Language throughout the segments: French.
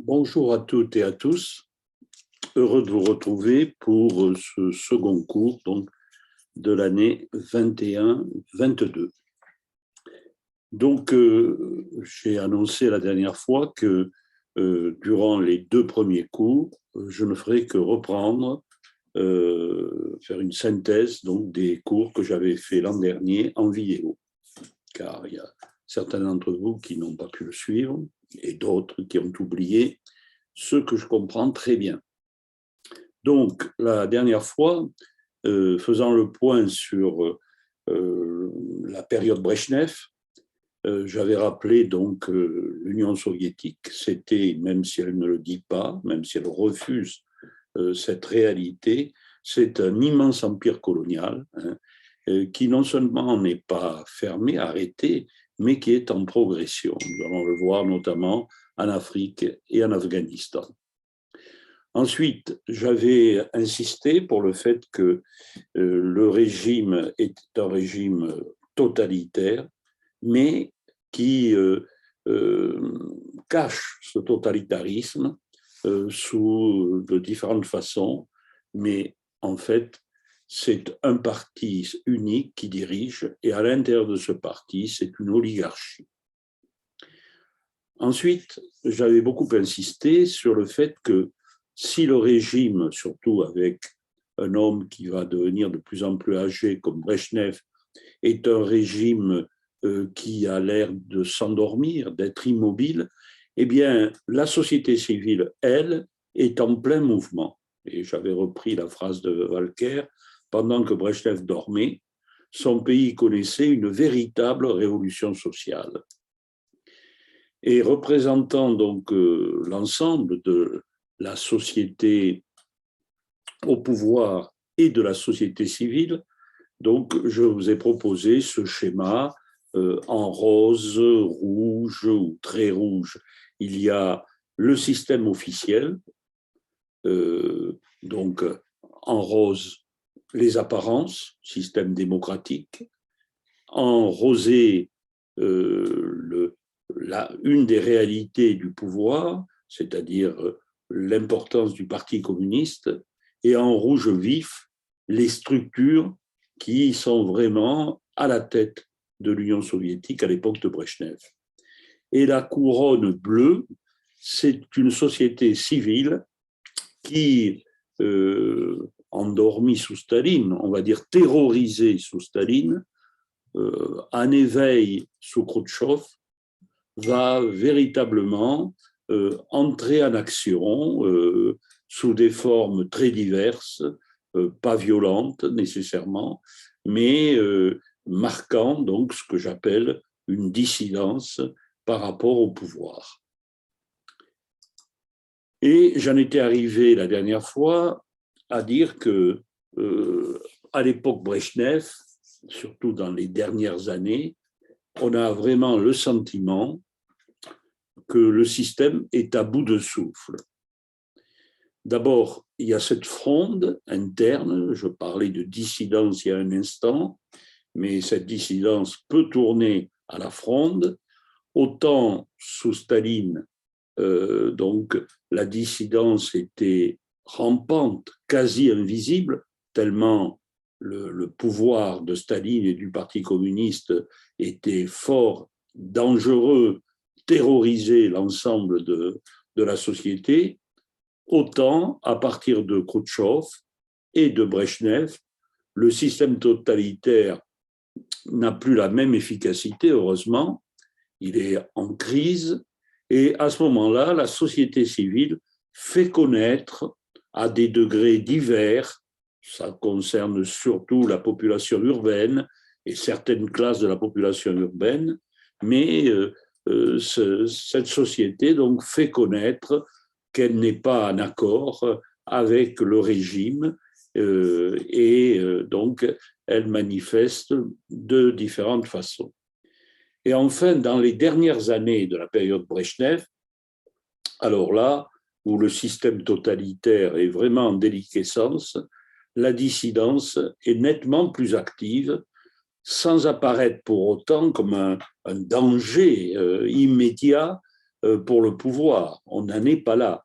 Bonjour à toutes et à tous. Heureux de vous retrouver pour ce second cours de l'année 21-22. J'ai annoncé la dernière fois que durant les deux premiers cours, je ne ferai que reprendre, faire une synthèse des cours que j'avais fait l'an dernier en vidéo, car il y a certains d'entre vous qui n'ont pas pu le suivre et d'autres qui ont oublié, ce que je comprends très bien. Donc, la dernière fois, faisant le point sur la période Brejnev, j'avais rappelé l'Union soviétique, c'était, même si elle ne le dit pas, même si elle refuse cette réalité, c'est un immense empire colonial qui non seulement n'est pas fermé, arrêté, mais qui est en progression. Nous allons le voir notamment en Afrique et en Afghanistan. Ensuite, j'avais insisté pour le fait que le régime est un régime totalitaire, mais qui cache ce totalitarisme de différentes façons, mais en fait, c'est un parti unique qui dirige, et à l'intérieur de ce parti, c'est une oligarchie. Ensuite, j'avais beaucoup insisté sur le fait que si le régime, surtout avec un homme qui va devenir de plus en plus âgé comme Brejnev, est un régime qui a l'air de s'endormir, d'être immobile, eh bien, la société civile, elle, est en plein mouvement. Et j'avais repris la phrase de Walker, pendant que Brejnev dormait, son pays connaissait une véritable révolution sociale. Et représentant l'ensemble de la société au pouvoir et de la société civile, je vous ai proposé ce schéma en rose, rouge ou très rouge. Il y a le système officiel, en rose, les apparences, système démocratique, en rosé, une des réalités du pouvoir, c'est-à-dire l'importance du Parti communiste, et en rouge vif, les structures qui sont vraiment à la tête de l'Union soviétique à l'époque de Brejnev. Et la couronne bleue, c'est une société civile qui, endormie sous Staline, on va dire terrorisée sous Staline, en éveil sous Khrouchtchev, va véritablement entrer en action sous des formes très diverses, pas violentes nécessairement, mais marquant ce que j'appelle une dissidence par rapport au pouvoir. Et j'en étais arrivé la dernière fois à dire que à l'époque Brejnev, surtout dans les dernières années, on a vraiment le sentiment que le système est à bout de souffle. D'abord, il y a cette fronde interne, je parlais de dissidence il y a un instant, mais cette dissidence peut tourner à la fronde. Autant sous Staline, la dissidence était rampante, quasi invisible, tellement le pouvoir de Staline et du Parti communiste était fort, dangereux, terrorisait l'ensemble de la société, autant à partir de Khrouchtchev et de Brejnev, le système totalitaire n'a plus la même efficacité, heureusement, il est en crise, et à ce moment-là, la société civile fait connaître à des degrés divers, ça concerne surtout la population urbaine et certaines classes de la population urbaine, mais cette société fait connaître qu'elle n'est pas en accord avec le régime elle manifeste de différentes façons. Et enfin, dans les dernières années de la période Brejnev, alors là, où le système totalitaire est vraiment en déliquescence, la dissidence est nettement plus active, sans apparaître pour autant comme un danger immédiat, pour le pouvoir. On n'en est pas là.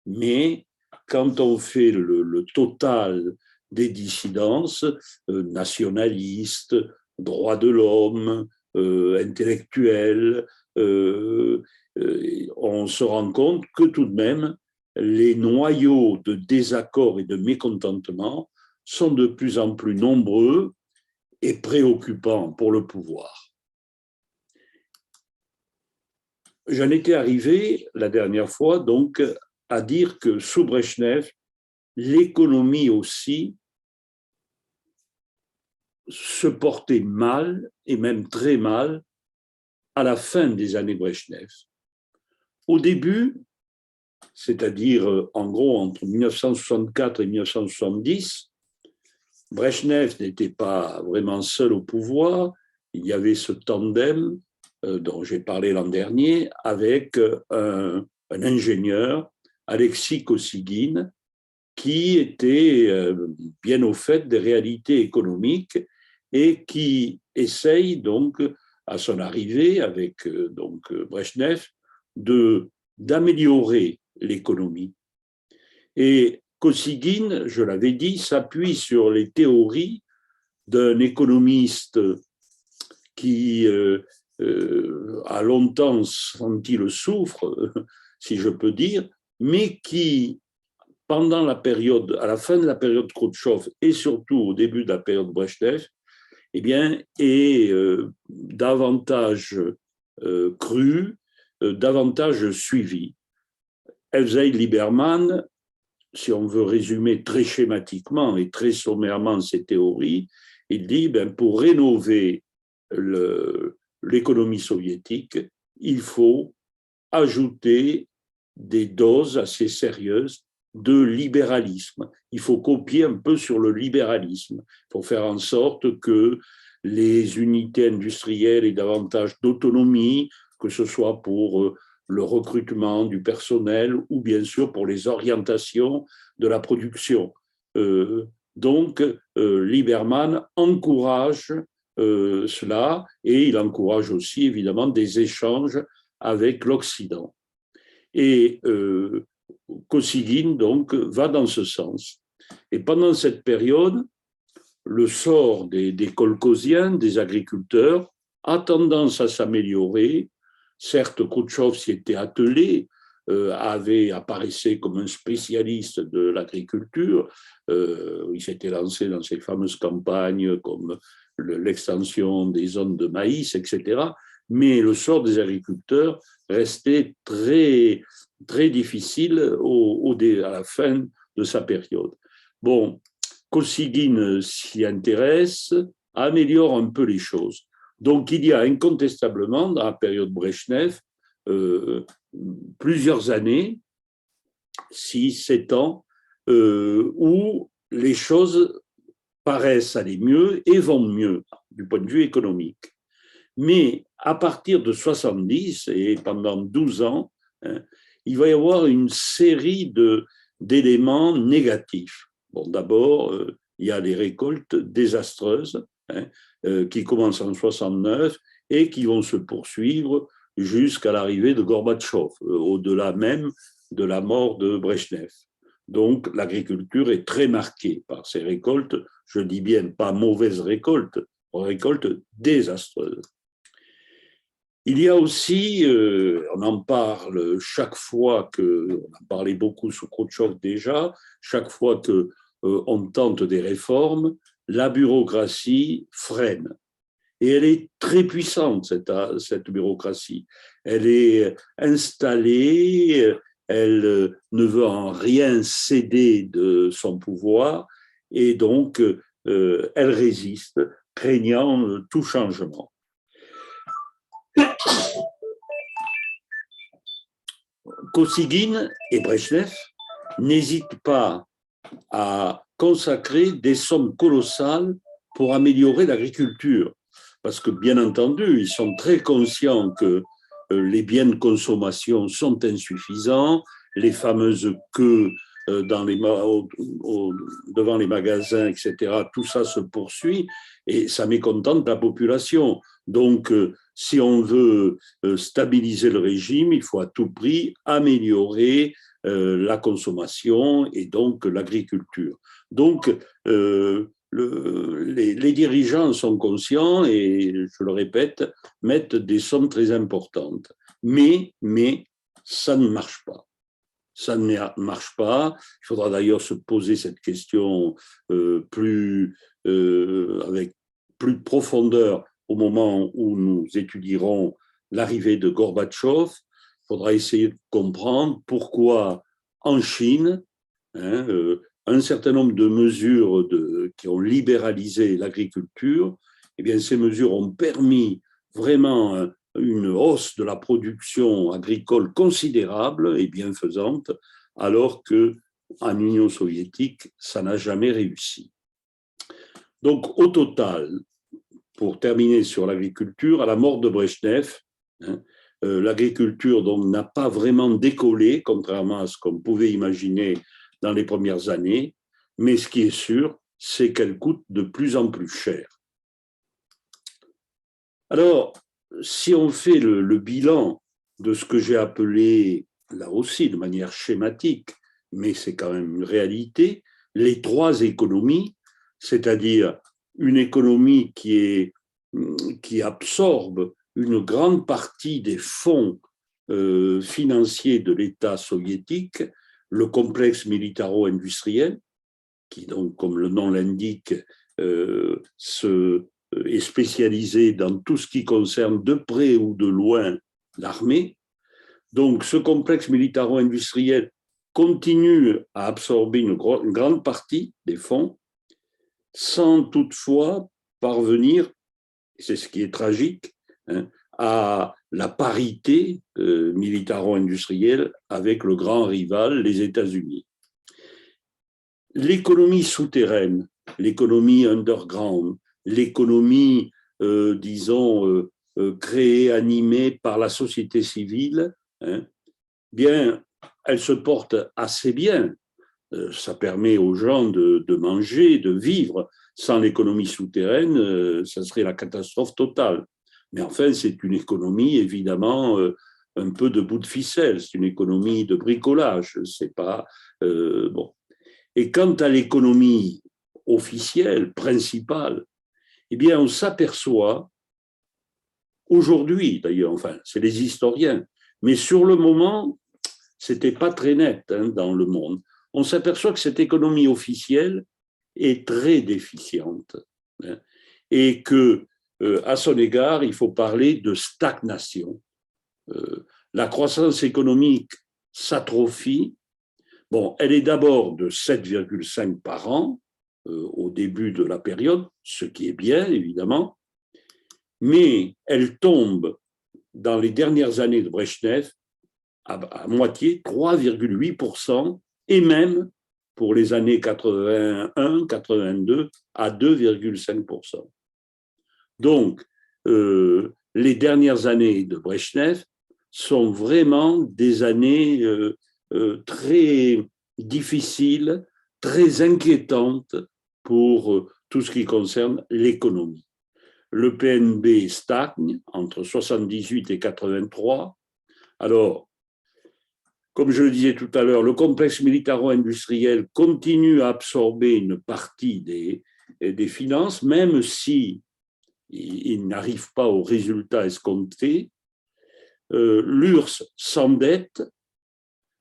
Mais quand on fait le total des dissidences nationalistes, droits de l'homme, intellectuels, on se rend compte que tout de même, les noyaux de désaccord et de mécontentement sont de plus en plus nombreux et préoccupants pour le pouvoir. J'en étais arrivé la dernière fois donc à dire que sous Brejnev, l'économie aussi se portait mal, et même très mal, à la fin des années Brejnev. Au début, c'est-à-dire en gros entre 1964 et 1970, Brejnev n'était pas vraiment seul au pouvoir. Il y avait ce tandem dont j'ai parlé l'an dernier avec un ingénieur, Alexis Kosygin, qui était bien au fait des réalités économiques et qui essaye donc, à son arrivée avec Brejnev, d'améliorer l'économie. Et Kosygin, je l'avais dit, s'appuie sur les théories d'un économiste qui a longtemps senti le soufre, si je peux dire, mais qui, pendant la période, à la fin de la période Khrouchtchev et surtout au début de la période Brejnev, eh bien, est davantage cru, davantage suivi. Elzey Lieberman, si on veut résumer très schématiquement et très sommairement ces théories, il dit pour rénover l'économie soviétique, il faut ajouter des doses assez sérieuses de libéralisme. Il faut copier un peu sur le libéralisme pour faire en sorte que les unités industrielles aient davantage d'autonomie, que ce soit pour le recrutement du personnel ou bien sûr pour les orientations de la production. Donc, Lieberman encourage cela et il encourage aussi évidemment des échanges avec l'Occident. Et Kosygin donc va dans ce sens. Et pendant cette période, le sort des kolkhosiens, des agriculteurs, a tendance à s'améliorer. Certes, Khrouchtchev s'y était attelé, apparaissait comme un spécialiste de l'agriculture. Il s'était lancé dans ces fameuses campagnes comme l'extension des zones de maïs, etc. Mais le sort des agriculteurs restait très, très difficile à la fin de sa période. Bon, Kosygin s'y intéresse, améliore un peu les choses. Donc, il y a incontestablement, dans la période Brejnev, plusieurs années, 6, 7 ans, où les choses paraissent aller mieux et vont mieux du point de vue économique. Mais à partir de 70 et pendant 12 ans, il va y avoir une série d'éléments négatifs. Bon, d'abord, il y a les récoltes désastreuses qui commencent en 69 et qui vont se poursuivre jusqu'à l'arrivée de Gorbatchev, au-delà même de la mort de Brejnev. Donc, l'agriculture est très marquée par ces récoltes, je dis bien pas mauvaises récoltes désastreuses. Il y a aussi, on en parle chaque fois on en parlait beaucoup sous Khrouchtchev déjà, chaque fois qu'on tente des réformes, la bureaucratie freine. Et elle est très puissante, cette bureaucratie. Elle est installée, elle ne veut en rien céder de son pouvoir, et donc elle résiste, craignant tout changement. Kosygin et Brejnev n'hésitent pas à consacrer des sommes colossales pour améliorer l'agriculture. Parce que, bien entendu, ils sont très conscients que les biens de consommation sont insuffisants, les fameuses queues devant les magasins, etc., tout ça se poursuit et ça mécontente la population. Donc, si on veut stabiliser le régime, il faut à tout prix améliorer la consommation et donc l'agriculture. Donc, les dirigeants sont conscients et, je le répète, mettent des sommes très importantes. Mais ça ne marche pas. Ça ne marche pas. Il faudra d'ailleurs se poser cette question avec plus de profondeur au moment où nous étudierons l'arrivée de Gorbatchev. Il faudra essayer de comprendre pourquoi en Chine, un certain nombre de mesures qui ont libéralisé l'agriculture, eh bien, ces mesures ont permis vraiment une hausse de la production agricole considérable et bienfaisante, alors qu'en Union soviétique, ça n'a jamais réussi. Donc, au total, pour terminer sur l'agriculture, à la mort de Brejnev, l'agriculture n'a pas vraiment décollé, contrairement à ce qu'on pouvait imaginer dans les premières années, mais ce qui est sûr, c'est qu'elle coûte de plus en plus cher. Alors, si on fait le bilan de ce que j'ai appelé, là aussi de manière schématique, mais c'est quand même une réalité, les trois économies, c'est-à-dire une économie qui absorbe une grande partie des fonds financiers de l'État soviétique, le complexe militaro-industriel, qui donc, comme le nom l'indique, est spécialisé dans tout ce qui concerne de près ou de loin l'armée. Donc, ce complexe militaro-industriel continue à absorber une grande partie des fonds, sans toutefois parvenir, et c'est ce qui est tragique, à la parité militaro-industrielle avec le grand rival, les États-Unis. L'économie souterraine, l'économie underground, l'économie, créée, animée par la société civile, bien, elle se porte assez bien. Ça permet aux gens de manger, de vivre. Sans l'économie souterraine, ça serait la catastrophe totale. Mais enfin, c'est une économie, évidemment, un peu de bout de ficelle. C'est une économie de bricolage. C'est pas bon. Et quant à l'économie officielle, principale, eh bien, on s'aperçoit, aujourd'hui d'ailleurs, enfin, c'est les historiens, mais sur le moment, c'était pas très net dans le monde. On s'aperçoit que cette économie officielle est très déficiente et que, à son égard, il faut parler de stagnation. La croissance économique s'atrophie. Bon, elle est d'abord de 7,5 par an au début de la période, ce qui est bien, évidemment, mais elle tombe dans les dernières années de Brejnev à moitié, 3,8%, et même pour les années 81, 82, à 2,5%. Donc, les dernières années de Brejnev sont vraiment des années très difficiles, très inquiétantes pour tout ce qui concerne l'économie. Le PNB stagne entre 78 et 83. Alors, comme je le disais tout à l'heure, le complexe militaro-industriel continue à absorber une partie des finances, même si il n'arrive pas aux résultats escomptés. L'URSS s'endette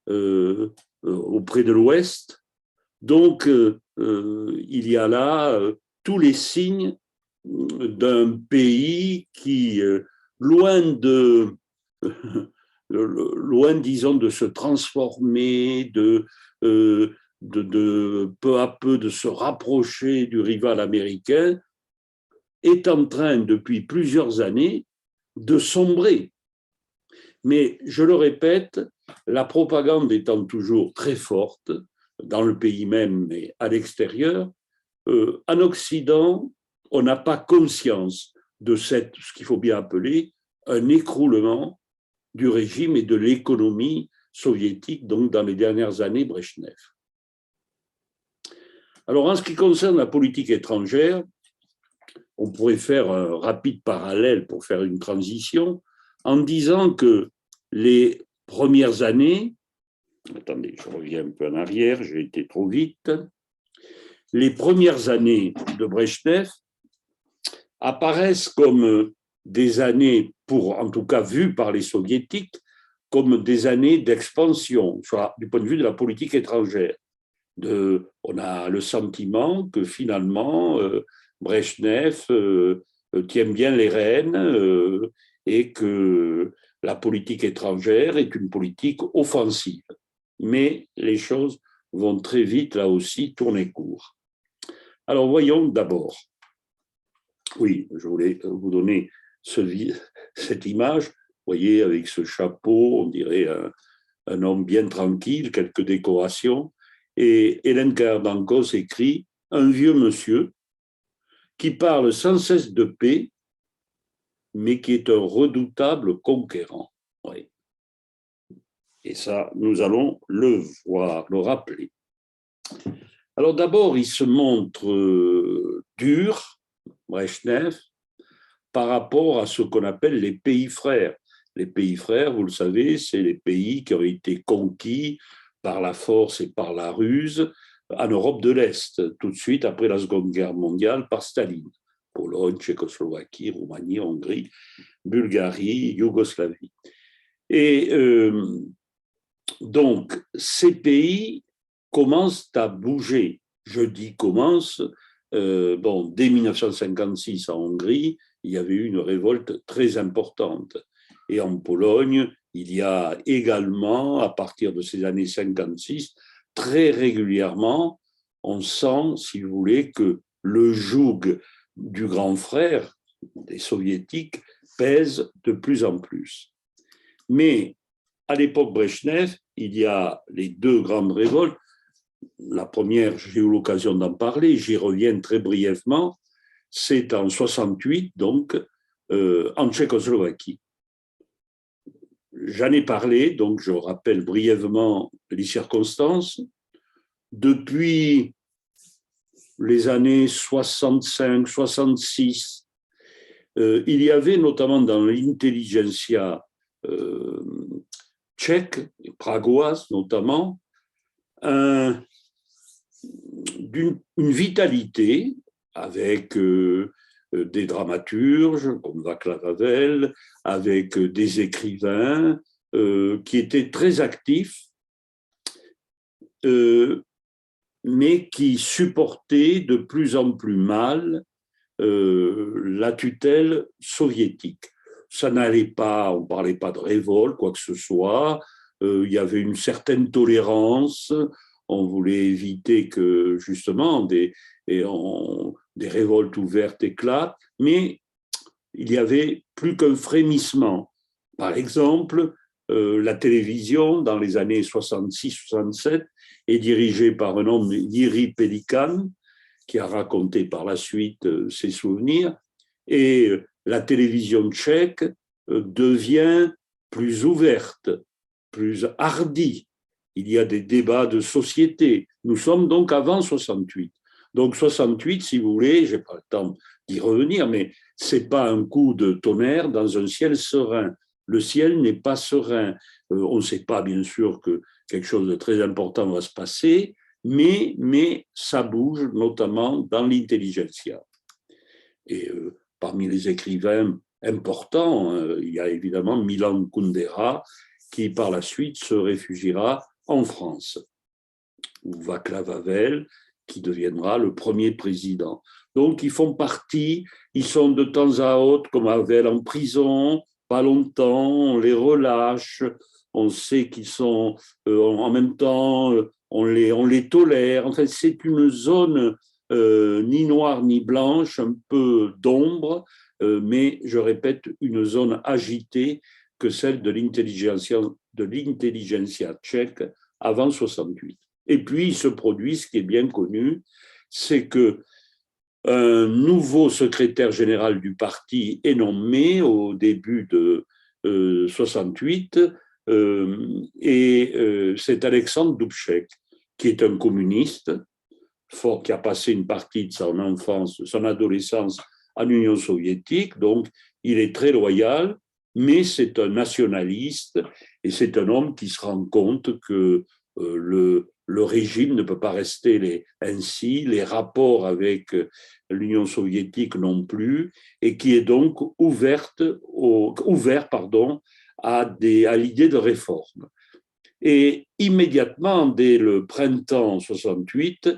auprès de l'Ouest. Donc, il y a là tous les signes d'un pays qui, loin, disons, de se transformer, de peu à peu de se rapprocher du rival américain, est en train, depuis plusieurs années, de sombrer. Mais, je le répète, la propagande étant toujours très forte, dans le pays même, mais à l'extérieur, en Occident, on n'a pas conscience de ce qu'il faut bien appeler un écroulement du régime et de l'économie soviétique, donc dans les dernières années on pourrait faire un rapide parallèle pour faire une transition en disant que les premières années, attendez, je reviens un peu en arrière, j'ai été trop vite, les premières années de Brejnev apparaissent comme des années, en tout cas vues par les soviétiques, comme des années d'expansion du point de vue de la politique étrangère. On a le sentiment que finalement, Brejnev tient bien les rênes et que la politique étrangère est une politique offensive. Mais les choses vont très vite, là aussi, tourner court. Alors, voyons d'abord. Oui, je voulais vous donner cette image. Vous voyez, avec ce chapeau, on dirait un homme bien tranquille, quelques décorations. Et Hélène Kardankos écrit « Un vieux monsieur qui parle sans cesse de paix, mais qui est un redoutable conquérant. » Oui. Et ça, nous allons le voir, le rappeler. Alors d'abord, il se montre dur, Brejnev, par rapport à ce qu'on appelle les pays frères. Les pays frères, vous le savez, c'est les pays qui ont été conquis par la force et par la ruse en Europe de l'Est, tout de suite après la Seconde Guerre mondiale par Staline. Pologne, Tchécoslovaquie, Roumanie, Hongrie, Bulgarie, Yougoslavie. Et donc, ces pays commencent à bouger. Je dis commencent, dès 1956 en Hongrie, il y avait eu une révolte très importante. Et en Pologne, il y a également, à partir de ces années 56, très régulièrement, on sent, si vous voulez, que le joug du grand frère, des soviétiques, pèse de plus en plus. Mais à l'époque Brejnev, il y a les deux grandes révoltes. La première, j'ai eu l'occasion d'en parler, j'y reviens très brièvement, c'est en 68, donc, en Tchécoslovaquie. J'en ai parlé, donc je rappelle brièvement les circonstances. Depuis les années 65, 66, il y avait notamment dans l'intelligentsia tchèque, pragoise notamment, une vitalité avec des dramaturges comme Václav Havel, avec des écrivains qui étaient très actifs, mais qui supportaient de plus en plus mal la tutelle soviétique. Ça n'allait pas, on ne parlait pas de révolte, quoi que ce soit. Il y avait une certaine tolérance. On voulait éviter que, justement, des révoltes ouvertes éclatent, mais il y avait plus qu'un frémissement. Par exemple, la télévision, dans les années 66-67, est dirigée par un homme, Jiří Pelikan, qui a raconté par la suite ses souvenirs, et la télévision tchèque devient plus ouverte, plus hardie. Il y a des débats de société. Nous sommes donc avant 68. Donc 68, si vous voulez, je n'ai pas le temps d'y revenir, mais ce n'est pas un coup de tonnerre dans un ciel serein. Le ciel n'est pas serein. On ne sait pas, bien sûr, que quelque chose de très important va se passer, mais ça bouge, notamment dans l'intelligentsia. Et parmi les écrivains importants, il y a évidemment Milan Kundera, qui par la suite se réfugiera en France, ou Václav Havel, qui deviendra le premier président. Donc, ils font partie, ils sont de temps à autre, comme Havel, en prison, pas longtemps, on les relâche, on sait qu'ils sont, en même temps, on les tolère. En fait, c'est une zone ni noire ni blanche, un peu d'ombre, mais je répète, une zone agitée que celle de l'intelligentsia tchèque avant 68. Et puis, il se produit, ce qui est bien connu, c'est que un nouveau secrétaire général du parti est nommé au début de 68, et c'est Alexandre Dubček, qui est un communiste, fort, qui a passé une partie de son enfance, son adolescence à l'Union soviétique, donc il est très loyal, mais c'est un nationaliste et c'est un homme qui se rend compte que le régime ne peut pas rester ainsi, les rapports avec l'Union soviétique non plus, et qui est donc ouvert à l'idée de réforme. Et immédiatement, dès le printemps 68,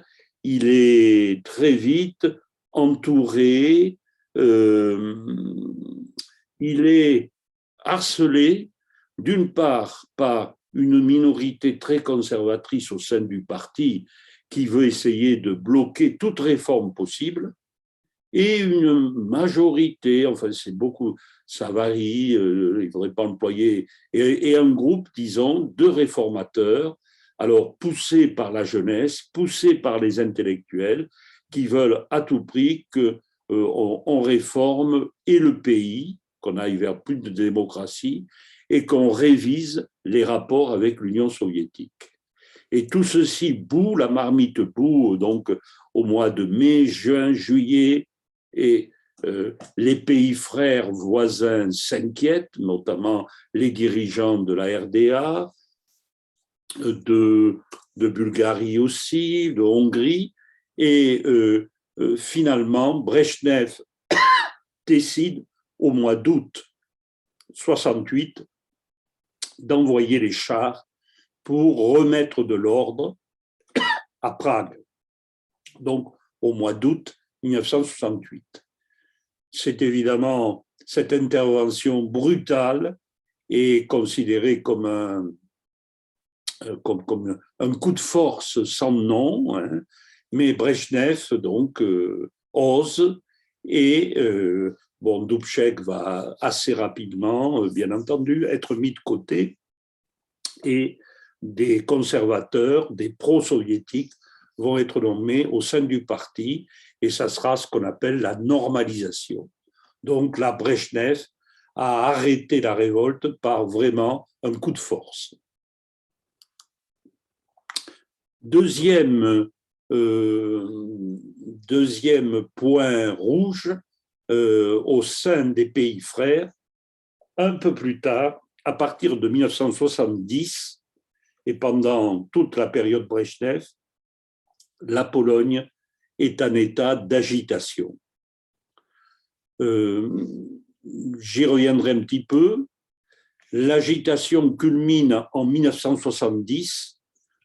il est très vite entouré, il est harcelé d'une part par une minorité très conservatrice au sein du parti qui veut essayer de bloquer toute réforme possible, et une majorité, enfin c'est beaucoup, ça varie, il ne faudrait pas employer, et un groupe, disons, de réformateurs, alors poussés par la jeunesse, poussés par les intellectuels, qui veulent à tout prix qu'on réforme et le pays, qu'on aille vers plus de démocratie, et qu'on révise les rapports avec l'Union soviétique. Et tout ceci bout, la marmite bout, donc au mois de mai, juin, juillet, et les pays frères voisins s'inquiètent, notamment les dirigeants de la RDA, de Bulgarie aussi, de Hongrie, et finalement, Brejnev décide au mois d'août 68 d'envoyer les chars pour remettre de l'ordre à Prague, donc au mois d'août 1968. C'est évidemment cette intervention brutale est considérée comme un coup de force sans nom, hein, mais Brejnev donc ose, et bon, Dubček va assez rapidement, bien entendu, être mis de côté, et des conservateurs, des pro-soviétiques vont être nommés au sein du parti, et ça sera ce qu'on appelle la normalisation. Donc là, Brejnev a arrêté la révolte par vraiment un coup de force. Deuxième point rouge, au sein des pays frères, un peu plus tard, à partir de 1970, et pendant toute la période Brejnev, la Pologne est en état d'agitation. J'y reviendrai un petit peu. L'agitation culmine en 1970,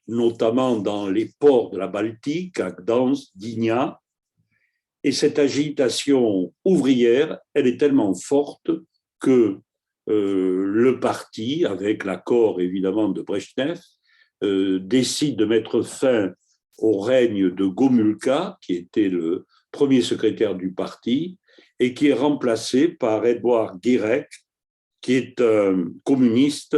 notamment dans les ports de la Baltique, à Gdansk, Gdynia, et cette agitation ouvrière, elle est tellement forte que le parti, avec l'accord évidemment de Brejnev, décide de mettre fin au règne de Gomulka, qui était le premier secrétaire du parti, et qui est remplacé par Edward Gierek, qui est un communiste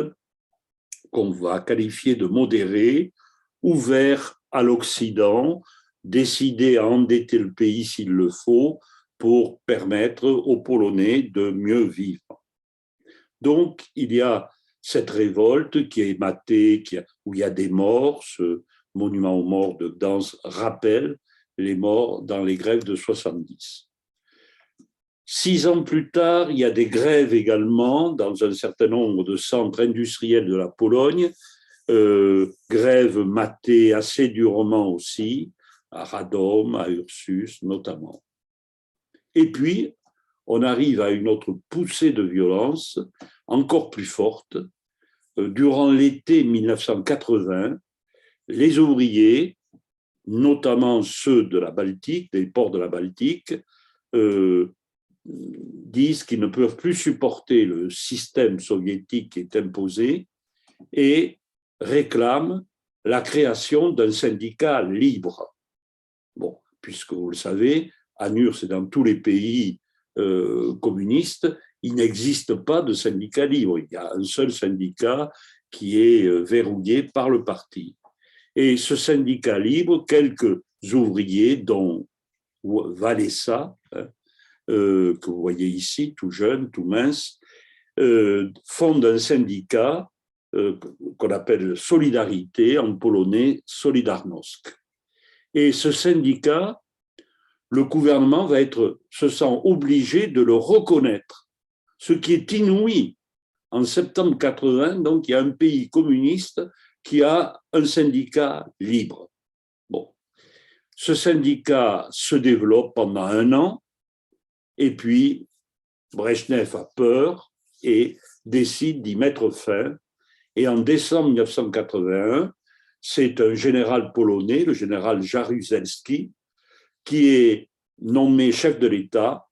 qu'on va qualifier de modéré, ouvert à l'Occident, décidé à endetter le pays s'il le faut pour permettre aux Polonais de mieux vivre. Donc, il y a cette révolte qui est matée, où il y a des morts. Ce monument aux morts de Gdansk rappelle les morts dans les grèves de 70. 6 ans plus tard, il y a des grèves également dans un certain nombre de centres industriels de la Pologne, grèves matées assez durement aussi, à Radom, à Ursus notamment. Et puis, on arrive à une autre poussée de violence encore plus forte. Durant l'été 1980, les ouvriers, notamment ceux de la Baltique, des ports de la Baltique, disent qu'ils ne peuvent plus supporter le système soviétique qui est imposé et réclament la création d'un syndicat libre. Bon, puisque vous le savez, à URSS et dans tous les pays communistes, il n'existe pas de syndicat libre. Il y a un seul syndicat qui est verrouillé par le parti. Et ce syndicat libre, quelques ouvriers, dont Walesa, que vous voyez ici, tout jeune, tout mince, fondent un syndicat qu'on appelle Solidarité, en polonais Solidarność. Et ce syndicat le gouvernement se sent obligé de le reconnaître, ce qui est inouï. En septembre 80, donc, il y a un pays communiste qui a un syndicat libre. Bon. Ce syndicat se développe pendant un an, et puis Brejnev a peur et décide d'y mettre fin. Et en décembre 1981, c'est un général polonais, le général Jaruzelski, qui est nommé chef de l'État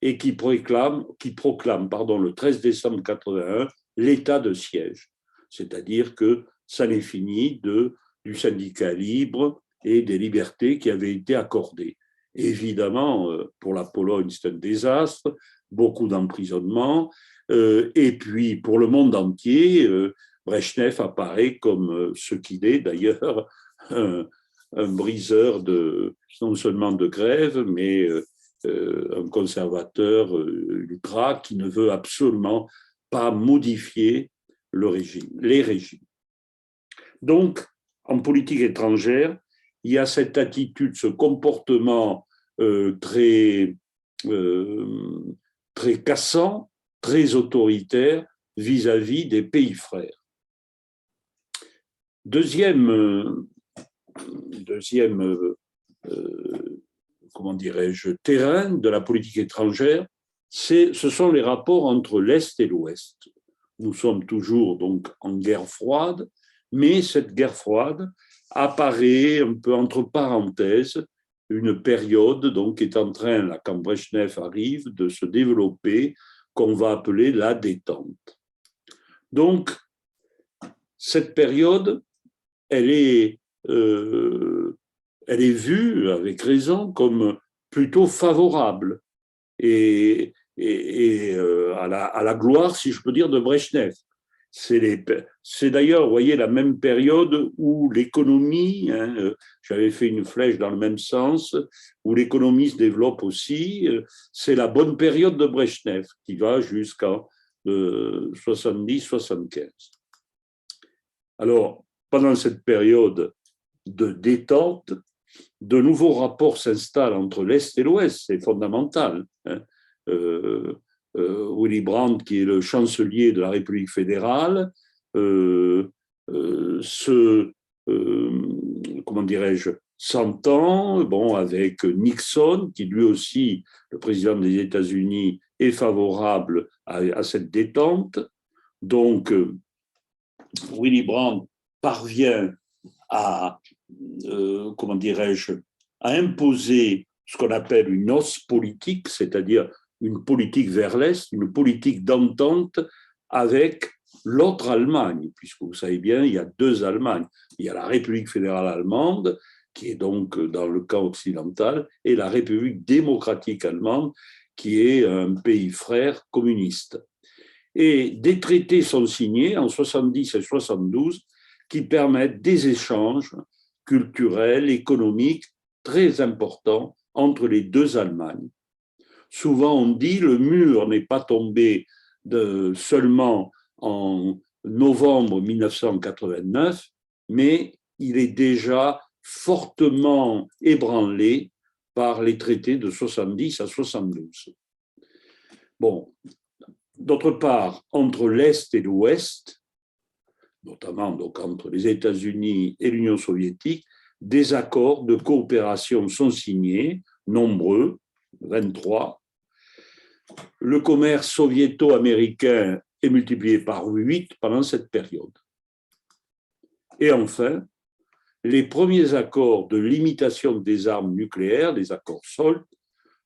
et qui proclame le 13 décembre 1981 l'état de siège. C'est-à-dire que ça n'est fini du syndicat libre et des libertés qui avaient été accordées. Évidemment, pour la Pologne, c'est un désastre, beaucoup d'emprisonnements, et puis pour le monde entier, Brejnev apparaît comme ce qu'il est d'ailleurs, un briseur non seulement de grève, mais un conservateur ultra qui ne veut absolument pas modifier les régimes. Donc, en politique étrangère, il y a cette attitude, ce comportement très cassant, très autoritaire vis-à-vis des pays frères. Deuxième comment dirais-je, terrain de la politique étrangère, ce sont les rapports entre l'Est et l'Ouest. Nous sommes toujours donc en guerre froide, mais cette guerre froide apparaît un peu entre parenthèses, une période donc, qui est en train, là, quand Brejnev arrive, de se développer, qu'on va appeler la détente. Donc, cette période, elle est vue, avec raison, comme plutôt favorable et à la gloire, si je peux dire, de Brejnev. C'est d'ailleurs, vous voyez, la même période où l'économie, j'avais fait une flèche dans le même sens, où l'économie se développe aussi, c'est la bonne période de Brejnev qui va jusqu'en 70-75. Alors, pendant cette période de détente, de nouveaux rapports s'installent entre l'Est et l'Ouest, c'est fondamental. Willy Brandt, qui est le chancelier de la République fédérale, comment dirais-je, s'entend avec Nixon, qui lui aussi, le président des États-Unis, est favorable à cette détente. Donc, Willy Brandt parvient à, comment dirais-je, à imposer ce qu'on appelle une Ostpolitik, c'est-à-dire une politique vers l'Est, une politique d'entente avec l'autre Allemagne, puisque vous savez bien, il y a deux Allemagnes. Il y a la République fédérale allemande, qui est donc dans le camp occidental, et la République démocratique allemande, qui est un pays frère communiste. Et des traités sont signés en 70 et 72 qui permettent des échanges culturels, économiques très importants entre les deux Allemagnes. Souvent, on dit le mur n'est pas tombé seulement en novembre 1989, mais il est déjà fortement ébranlé par les traités de 70 à 72. Bon, d'autre part, entre l'Est et l'Ouest, notamment donc entre les États-Unis et l'Union soviétique, des accords de coopération sont signés, nombreux, 23. Le commerce soviéto-américain est multiplié par 8 pendant cette période. Et enfin, les premiers accords de limitation des armes nucléaires, les accords SALT,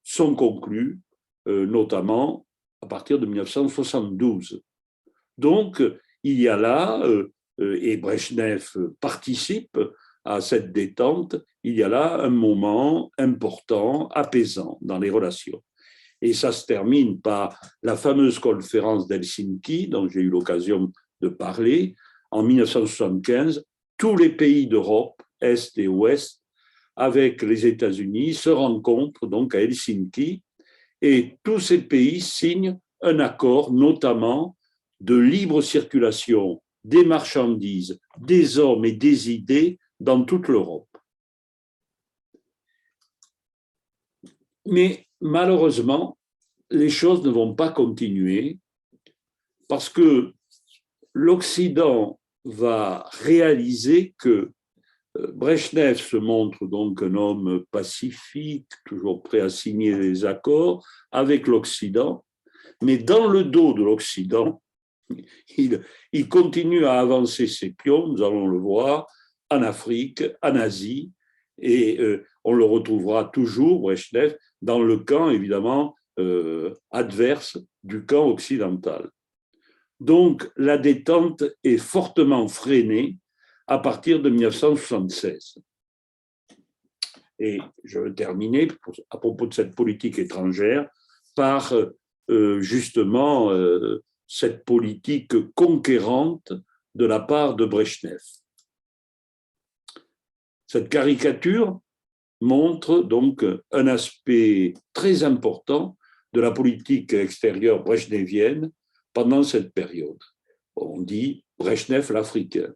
sont conclus, notamment à partir de 1972. Donc, il y a là, et Brejnev participe à cette détente, il y a là un moment important, apaisant dans les relations. Et ça se termine par la fameuse conférence d'Helsinki, dont j'ai eu l'occasion de parler, en 1975. Tous les pays d'Europe, Est et Ouest, avec les États-Unis, se rencontrent donc à Helsinki, et tous ces pays signent un accord, notamment de libre circulation des marchandises, des hommes et des idées dans toute l'Europe. Mais malheureusement, les choses ne vont pas continuer parce que l'Occident va réaliser que Brejnev se montre donc un homme pacifique, toujours prêt à signer des accords avec l'Occident, mais dans le dos de l'Occident, il continue à avancer ses pions, nous allons le voir, en Afrique, en Asie, et on le retrouvera toujours, Brejnev, dans le camp, évidemment, adverse du camp occidental. Donc, la détente est fortement freinée à partir de 1976. Et je vais terminer à propos de cette politique étrangère par justement cette politique conquérante de la part de Brejnev. Cette caricature montre donc un aspect très important de la politique extérieure brejnevienne pendant cette période. On dit Brejnev l'Africain.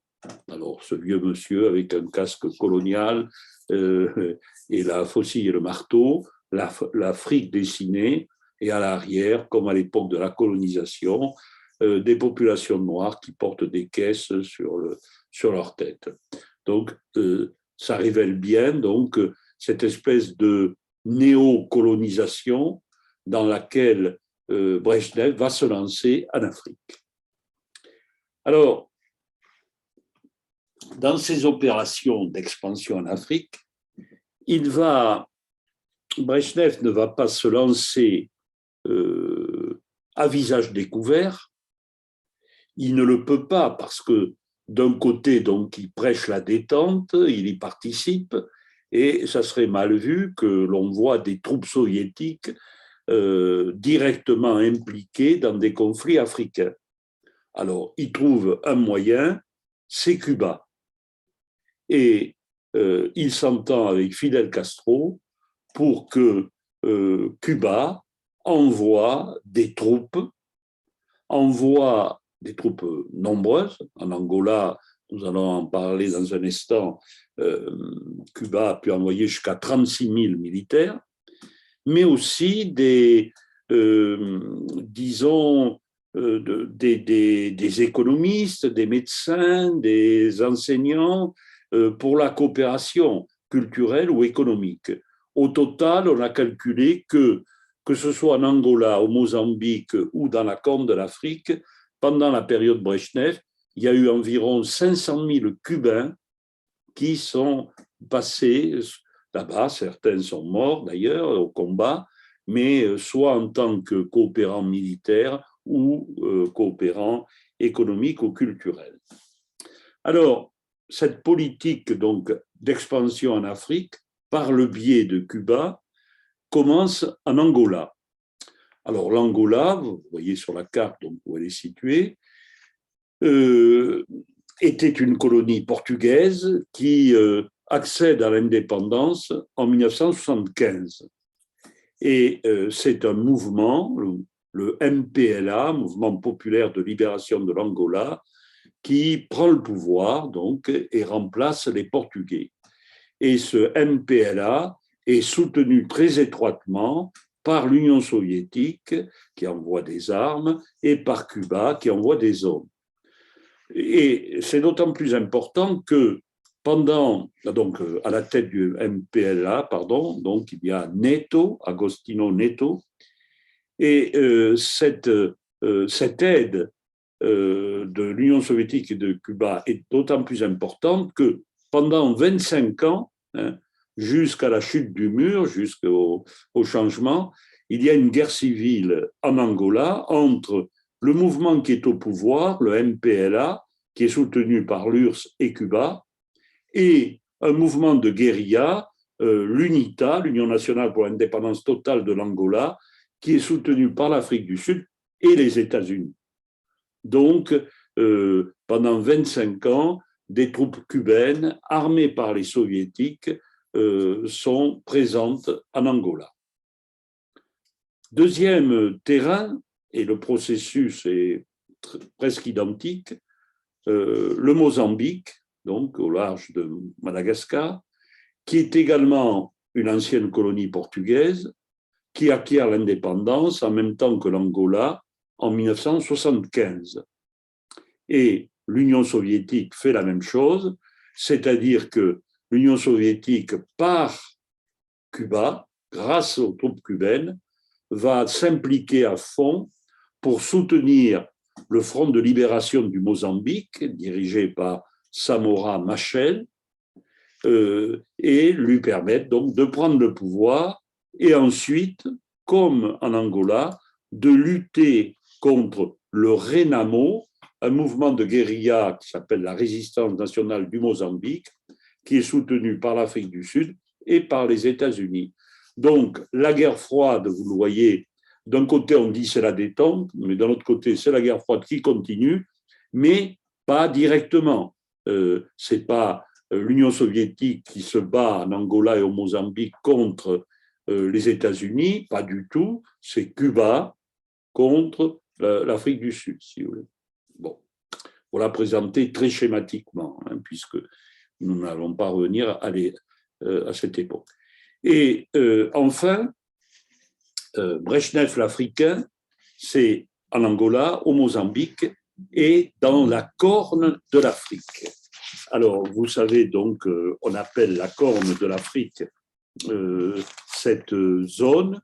Alors, ce vieux monsieur avec un casque colonial et la faucille et le marteau, l'Afrique dessinée, et à l'arrière, comme à l'époque de la colonisation, des populations noires qui portent des caisses sur leur tête. Donc, ça révèle bien donc, cette espèce de néocolonisation dans laquelle Brejnev va se lancer en Afrique. Alors, dans ces opérations d'expansion en Afrique, Brejnev ne va pas se lancer à visage découvert. Il ne le peut pas parce que d'un côté, donc, il prêche la détente, il y participe, et ça serait mal vu que l'on voit des troupes soviétiques directement impliquées dans des conflits africains. Alors, il trouve un moyen, c'est Cuba. Et il s'entend avec Fidel Castro pour que Cuba envoie des troupes nombreuses. En Angola, nous allons en parler dans un instant, Cuba a pu envoyer jusqu'à 36 000 militaires, mais aussi des économistes, des médecins, des enseignants pour la coopération culturelle ou économique. Au total, on a calculé que ce soit en Angola, au Mozambique ou dans la Corne de l'Afrique, pendant la période Brejnev, il y a eu environ 500 000 Cubains qui sont passés là-bas. Certains sont morts d'ailleurs au combat, mais soit en tant que coopérants militaires ou coopérants économiques ou culturels. Alors, cette politique donc d'expansion en Afrique, par le biais de Cuba, commence en Angola. Alors, l'Angola, vous voyez sur la carte donc, où elle est située, était une colonie portugaise qui accède à l'indépendance en 1975. Et c'est un mouvement, le MPLA, Mouvement populaire de libération de l'Angola, qui prend le pouvoir donc, et remplace les Portugais. Et ce MPLA est soutenu très étroitement par l'Union soviétique, qui envoie des armes, et par Cuba, qui envoie des hommes. Et c'est d'autant plus important que donc à la tête du MPLA, donc il y a Neto, Agostinho Neto, et cette aide de l'Union soviétique et de Cuba est d'autant plus importante que pendant 25 ans, jusqu'à la chute du mur, jusqu'au changement, il y a une guerre civile en Angola entre le mouvement qui est au pouvoir, le MPLA, qui est soutenu par l'URSS et Cuba, et un mouvement de guérilla, l'UNITA, l'Union nationale pour l'indépendance totale de l'Angola, qui est soutenu par l'Afrique du Sud et les États-Unis. Donc, pendant 25 ans, des troupes cubaines armées par les soviétiques sont présentes en Angola. Deuxième terrain, et le processus est presque identique, le Mozambique, donc au large de Madagascar, qui est également une ancienne colonie portugaise, qui acquiert l'indépendance en même temps que l'Angola en 1975. Et l'Union soviétique fait la même chose, c'est-à-dire que l'Union soviétique, par Cuba, grâce aux troupes cubaines, va s'impliquer à fond pour soutenir le Front de libération du Mozambique, dirigé par Samora Machel, et lui permettre donc de prendre le pouvoir et ensuite, comme en Angola, de lutter contre le Renamo, un mouvement de guérilla qui s'appelle la Résistance nationale du Mozambique, qui est soutenu par l'Afrique du Sud et par les États-Unis. Donc, la guerre froide, vous le voyez, d'un côté, on dit c'est la détente, mais d'un autre côté, c'est la guerre froide qui continue, mais pas directement. Ce n'est pas l'Union soviétique qui se bat en Angola et au Mozambique contre les États-Unis, pas du tout. C'est Cuba contre l'Afrique du Sud, si vous voulez. Bon, pour la présenter très schématiquement, hein, puisque nous n'allons pas revenir à cette époque. Et enfin, Brejnev l'Africain, c'est en Angola, au Mozambique et dans la Corne de l'Afrique. Alors, vous savez donc, on appelle la Corne de l'Afrique cette zone.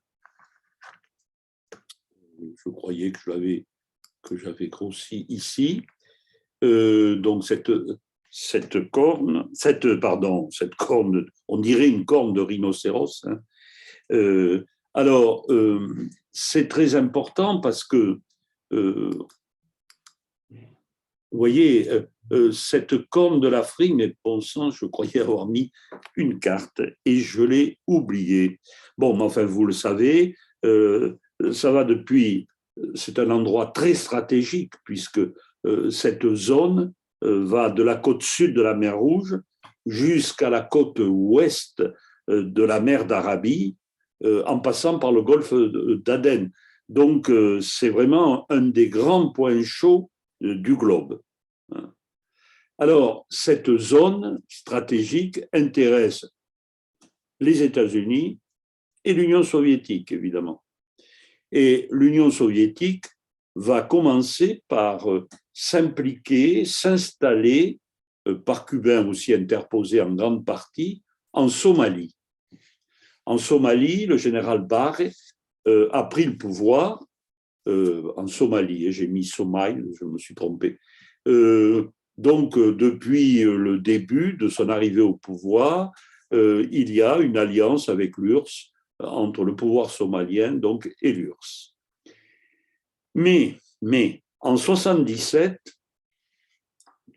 Je croyais que j'avais grossi ici. Donc cette corne, on dirait une corne de rhinocéros. Hein. Alors, c'est très important parce que, vous voyez, cette corne de l'Afrique, mais bon sang, je croyais avoir mis une carte et je l'ai oubliée. Bon, mais enfin, vous le savez, ça va depuis, c'est un endroit très stratégique puisque cette zone va de la côte sud de la mer Rouge jusqu'à la côte ouest de la mer d'Arabie, en passant par le golfe d'Aden. Donc, c'est vraiment un des grands points chauds du globe. Alors, cette zone stratégique intéresse les États-Unis et l'Union soviétique, évidemment. Et l'Union soviétique va commencer par s'impliquer, s'installer, par Cubains aussi interposés en grande partie, en Somalie. En Somalie, le général Barre a pris le pouvoir en Somalie, et j'ai mis Somalie, je me suis trompé. Donc, depuis le début de son arrivée au pouvoir, il y a une alliance avec l'URSS, entre le pouvoir somalien donc, et l'URSS. Mais en 1977,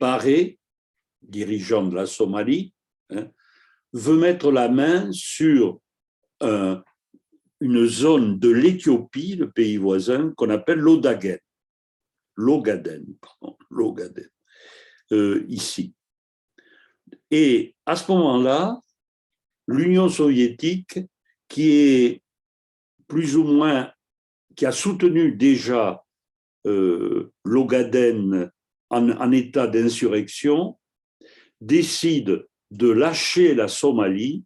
Barre, dirigeant de la Somalie, hein, veut mettre la main sur une zone de l'Éthiopie, le pays voisin, qu'on appelle l'Ogaden. L'Ogaden, ici. Et à ce moment-là, l'Union soviétique, qui a soutenu déjà l'Ogaden en état d'insurrection, décide de lâcher la Somalie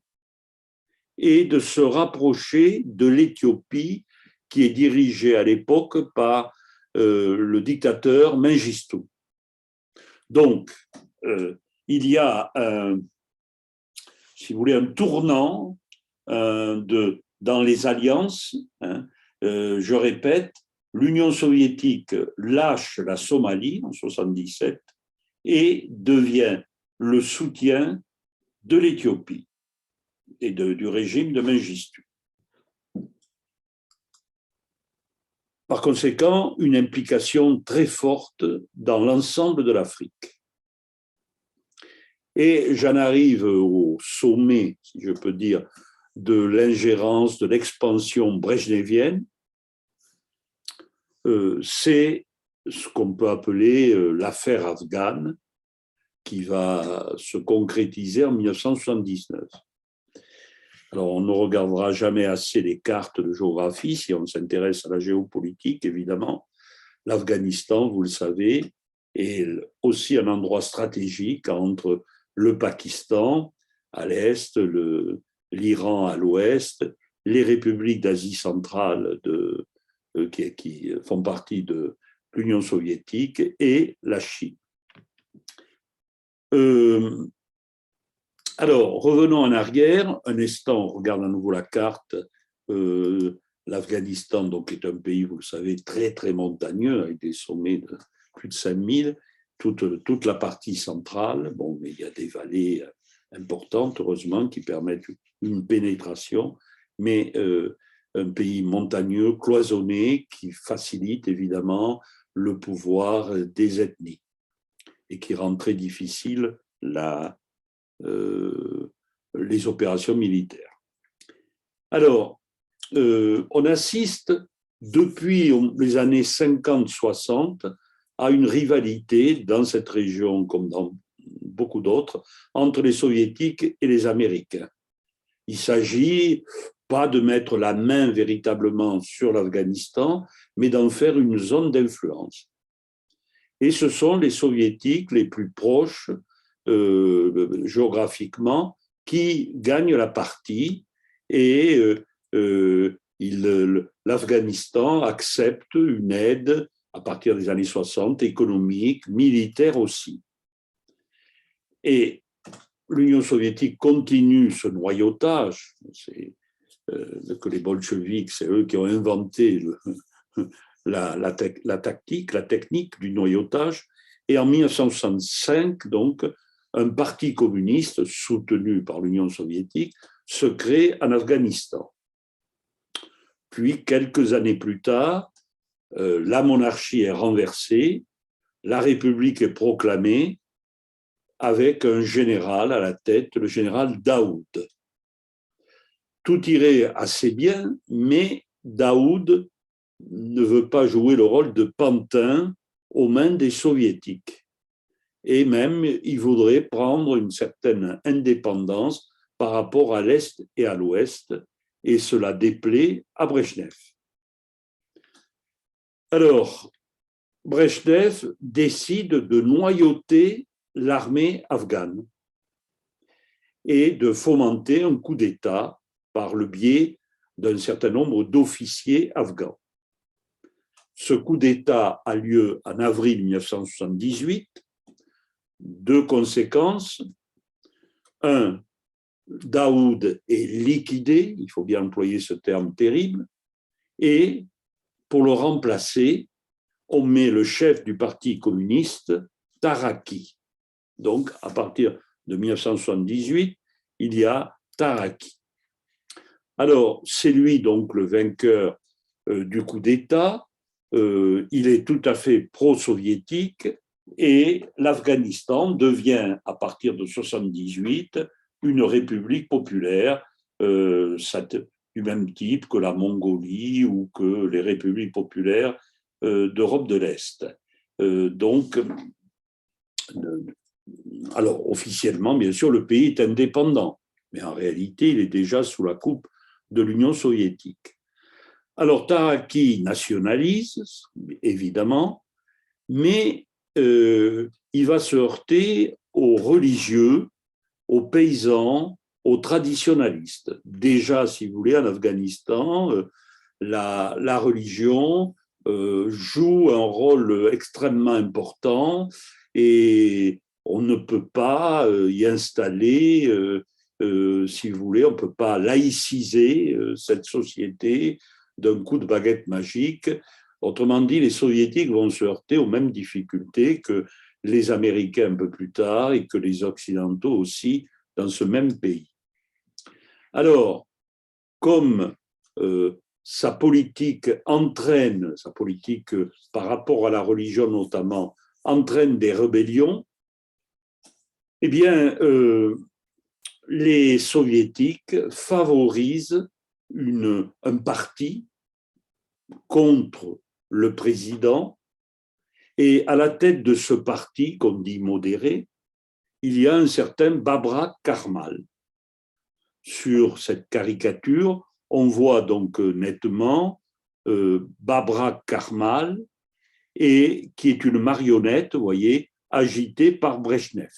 et de se rapprocher de l'Éthiopie, qui est dirigée à l'époque par le dictateur Mengistu. Donc, il y a, si vous voulez, un tournant dans les alliances. Hein, je répète, l'Union soviétique lâche la Somalie en 1977 et devient le soutien de l'Éthiopie et du régime de Mengistu. Par conséquent, une implication très forte dans l'ensemble de l'Afrique. Et j'en arrive au sommet, si je peux dire, de l'ingérence, de l'expansion brejnevienne. C'est ce qu'on peut appeler l'affaire afghane, qui va se concrétiser en 1979. Alors, on ne regardera jamais assez les cartes de géographie si on s'intéresse à la géopolitique, évidemment. L'Afghanistan, vous le savez, est aussi un endroit stratégique entre le Pakistan à l'est, l'Iran à l'ouest, les républiques d'Asie centrale qui font partie de l'Union soviétique et la Chine. Alors, revenons en arrière. Un instant, on regarde à nouveau la carte. L'Afghanistan, donc, est un pays, vous le savez, très, très montagneux, avec des sommets de plus de 5000. Toute la partie centrale, bon, mais il y a des vallées importantes, heureusement, qui permettent une pénétration, mais un pays montagneux, cloisonné, qui facilite évidemment le pouvoir des ethnies et qui rend très difficile les opérations militaires. Alors, on assiste depuis les années 50-60 à une rivalité dans cette région, comme dans beaucoup d'autres, entre les soviétiques et les Américains. Il s'agit pas de mettre la main véritablement sur l'Afghanistan, mais d'en faire une zone d'influence. Et ce sont les soviétiques les plus proches géographiquement qui gagnent la partie et l'Afghanistan accepte une aide à partir des années 60, économique, militaire aussi. Et l'Union soviétique continue ce noyautage. C'est que les bolcheviks, c'est eux qui ont inventé la technique du noyautage. Et en 1965, donc, un parti communiste soutenu par l'Union soviétique se crée en Afghanistan. Puis, quelques années plus tard, la monarchie est renversée, la République est proclamée avec un général à la tête, le général Daoud. Tout irait assez bien, mais Daoud ne veut pas jouer le rôle de pantin aux mains des soviétiques. Et même, il voudrait prendre une certaine indépendance par rapport à l'Est et à l'Ouest, et cela déplaît à Brejnev. Alors, Brejnev décide de noyauter l'armée afghane et de fomenter un coup d'État par le biais d'un certain nombre d'officiers afghans. Ce coup d'État a lieu en avril 1978. Deux conséquences. Un, Daoud est liquidé, il faut bien employer ce terme terrible, et pour le remplacer, on met le chef du parti communiste, Taraki. Donc, à partir de 1978, il y a Taraki. Alors, c'est lui donc le vainqueur du coup d'État. Il est tout à fait pro-soviétique et l'Afghanistan devient, à partir de 1978, une république populaire du même type que la Mongolie ou que les républiques populaires d'Europe de l'Est. Donc, alors, officiellement, bien sûr, le pays est indépendant, mais en réalité, il est déjà sous la coupe de l'Union soviétique. Alors, Taraki nationalise, évidemment, mais il va se heurter aux religieux, aux paysans, aux traditionalistes. Déjà, si vous voulez, en Afghanistan, la religion joue un rôle extrêmement important et on ne peut pas y installer, si vous voulez, on ne peut pas laïciser cette société d'un coup de baguette magique. Autrement dit, les soviétiques vont se heurter aux mêmes difficultés que les Américains un peu plus tard et que les Occidentaux aussi dans ce même pays. Alors, comme sa politique par rapport à la religion notamment, entraîne des rébellions, eh bien, les soviétiques favorisent un parti contre le président, et à la tête de ce parti, qu'on dit modéré, il y a un certain Babrak Karmal. Sur cette caricature, on voit donc nettement Babrak Karmal, et qui est une marionnette, vous voyez, agitée par Brejnev.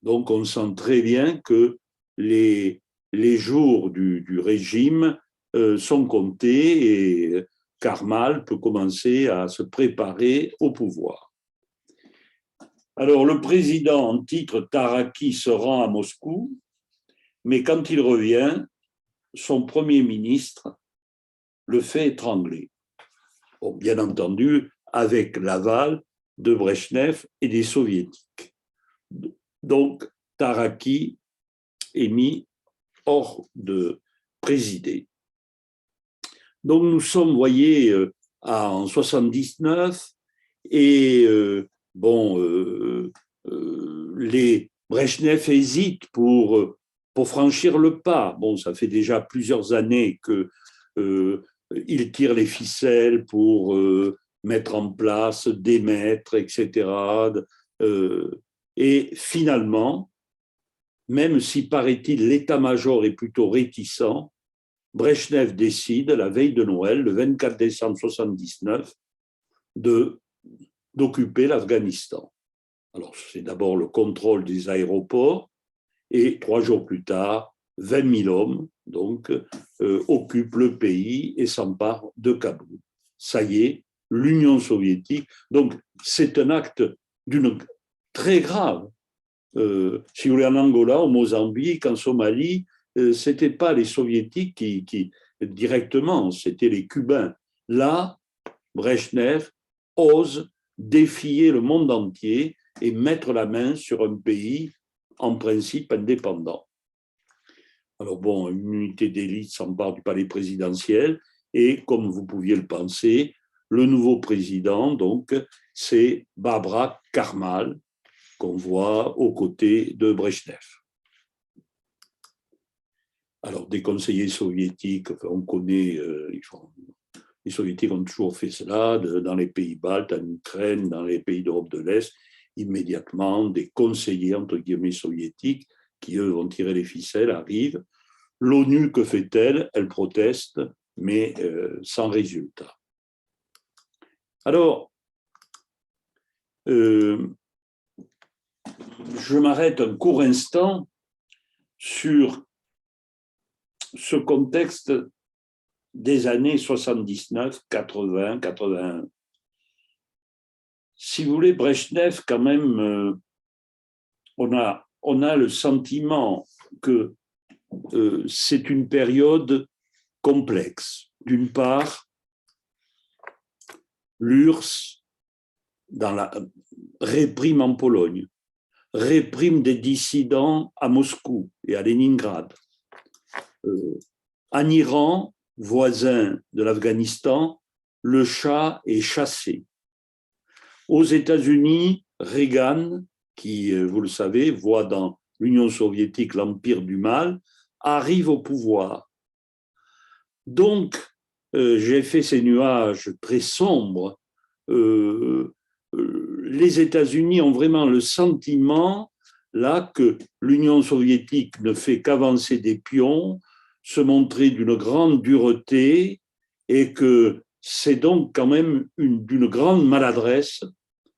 Donc on sent très bien que les les jours du régime sont comptés et Karmal peut commencer à se préparer au pouvoir. Alors, le président en titre, Taraki, se rend à Moscou, mais quand il revient, son premier ministre le fait étrangler. Bon, bien entendu, avec l'aval de Brejnev et des soviétiques. Donc, Taraki est mis hors de présider. Donc, nous sommes, vous voyez, en 79, et les Brejnev hésitent pour franchir le pas. Bon, ça fait déjà plusieurs années qu'il tire les ficelles pour mettre en place, démettre, etc. Et finalement, même si, paraît-il, l'état-major est plutôt réticent, Brejnev décide, la veille de Noël, le 24 décembre 1979, d'occuper l'Afghanistan. Alors, c'est d'abord le contrôle des aéroports, et 3 jours plus tard, 20 000 hommes donc, occupent le pays et s'emparent de Kaboul. Ça y est, l'Union soviétique. Donc, c'est un acte d'une très grave. Si vous voulez, en Angola, au Mozambique, en Somalie, ce n'étaient pas les soviétiques qui directement, c'était les Cubains. Là, Brejnev ose défier le monde entier et mettre la main sur un pays en principe indépendant. Alors bon, une unité d'élite s'empare du palais présidentiel et, comme vous pouviez le penser, le nouveau président, donc, c'est Babrak Karmal, qu'on voit aux côtés de Brejnev. Alors, des conseillers soviétiques, on connaît, les soviétiques ont toujours fait cela, dans les pays baltes, en Ukraine, dans les pays d'Europe de l'Est, immédiatement, des conseillers, entre guillemets, soviétiques, qui, eux, vont tirer les ficelles, arrivent. L'ONU, que fait-elle? Elle proteste, mais sans résultat. Alors, je m'arrête un court instant sur ce contexte des années 79, 80, 81. Si vous voulez, Brejnev, quand même, on a le sentiment que c'est une période complexe. D'une part, l'URSS réprime en Pologne, réprime des dissidents à Moscou et à Leningrad. En Iran, voisin de l'Afghanistan, le Shah est chassé. Aux États-Unis, Reagan, qui, vous le savez, voit dans l'Union soviétique l'empire du mal, arrive au pouvoir. Donc, j'ai fait ces nuages très sombres. Les États-Unis ont vraiment le sentiment, là, que l'Union soviétique ne fait qu'avancer des pions, se montrer d'une grande dureté, et que c'est donc quand même d'une grande maladresse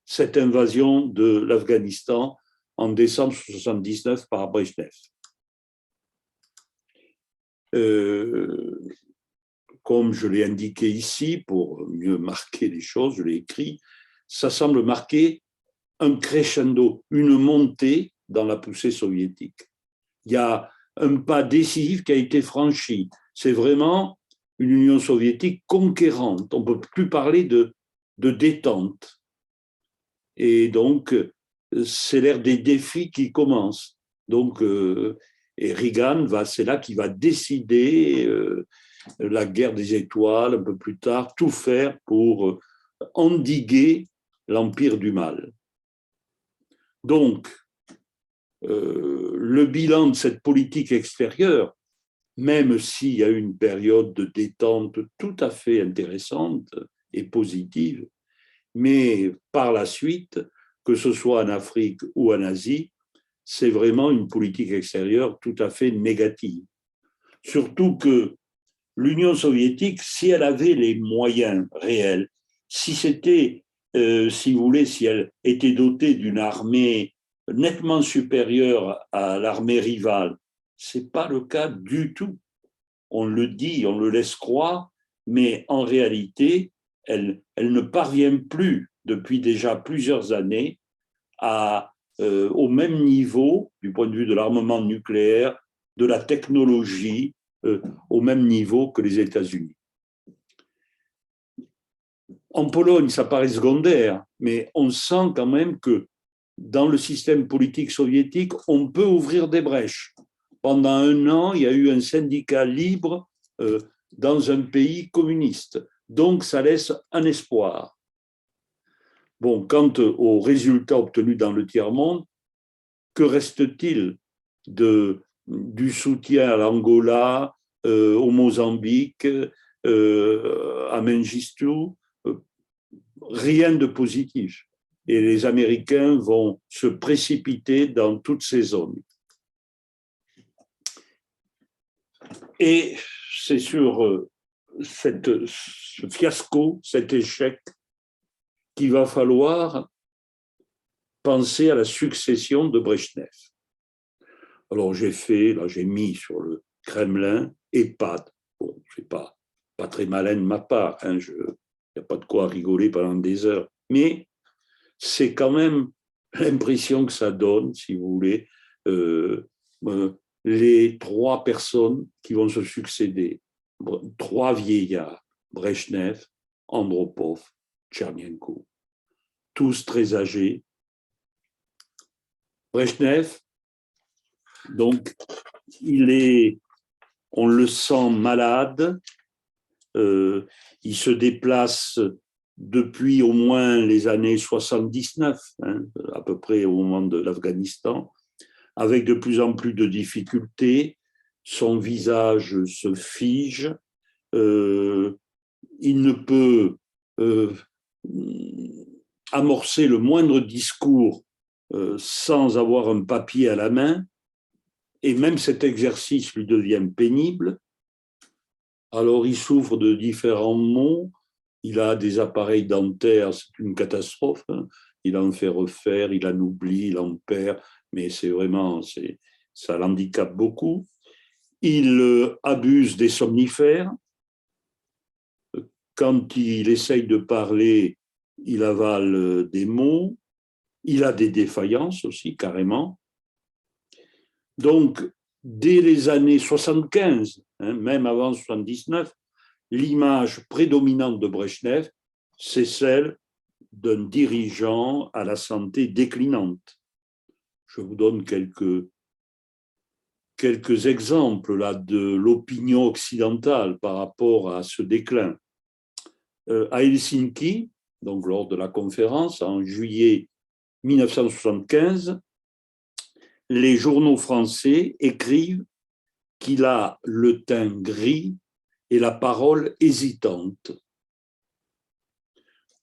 cette invasion de l'Afghanistan en décembre 1979 par Brejnev. Comme je l'ai indiqué ici, pour mieux marquer les choses, je l'ai écrit, ça semble marquer un crescendo, une montée dans la poussée soviétique. Il y a un pas décisif qui a été franchi. C'est vraiment une Union soviétique conquérante. On ne peut plus parler de détente. Et donc, c'est l'ère des défis qui commence. Donc, et Reagan, c'est là qu'il va décider la guerre des étoiles, un peu plus tard, tout faire pour endiguer l'empire du mal. Donc, le bilan de cette politique extérieure, même s'il y a eu une période de détente tout à fait intéressante et positive, mais par la suite, que ce soit en Afrique ou en Asie, c'est vraiment une politique extérieure tout à fait négative. Surtout que l'Union soviétique, si elle avait les moyens réels, si c'était, si vous voulez, si elle était dotée d'une armée nettement supérieure à l'armée rivale, Ce n'est pas le cas du tout. On le dit, on le laisse croire, mais en réalité, elle ne parvient plus depuis déjà plusieurs années au même niveau, du point de vue de l'armement nucléaire, de la technologie, au même niveau que les États-Unis. En Pologne, ça paraît secondaire, mais on sent quand même que dans le système politique soviétique, on peut ouvrir des brèches. Pendant un an, il y a eu un syndicat libre dans un pays communiste. Donc, ça laisse un espoir. Bon, quant aux résultats obtenus dans le tiers-monde, que reste-t-il du soutien à l'Angola, au Mozambique, à Mengistu? Rien de positif. Et les Américains vont se précipiter dans toutes ces zones. Et c'est sur ce fiasco, cet échec, qu'il va falloir penser à la succession de Brejnev. Alors j'ai mis sur le Kremlin EHPAD. Bon, c'est pas très malin de ma part, hein, il n'y a pas de quoi rigoler pendant des heures. Mais c'est quand même l'impression que ça donne, si vous voulez, les trois personnes qui vont se succéder, trois vieillards, Brejnev, Andropov, Tchernenko, tous très âgés. Brejnev, donc, on le sent malade, il se déplace depuis au moins les années 79, hein, à peu près au moment de l'Afghanistan, avec de plus en plus de difficultés, son visage se fige, il ne peut amorcer le moindre discours sans avoir un papier à la main, et même cet exercice lui devient pénible. Alors il souffre de différents maux, il a des appareils dentaires, c'est une catastrophe, hein. Il en fait refaire, il en oublie, il en perd, mais c'est vraiment, ça l'handicape beaucoup. Il abuse des somnifères. Quand il essaye de parler, il avale des mots. Il a des défaillances aussi, carrément. Donc, dès les années 75, hein, même avant 79, l'image prédominante de Brejnev, c'est celle d'un dirigeant à la santé déclinante. Je vous donne quelques exemples là, de l'opinion occidentale par rapport à ce déclin. À Helsinki, donc lors de la conférence en juillet 1975, les journaux français écrivent qu'il a le teint gris et la parole hésitante.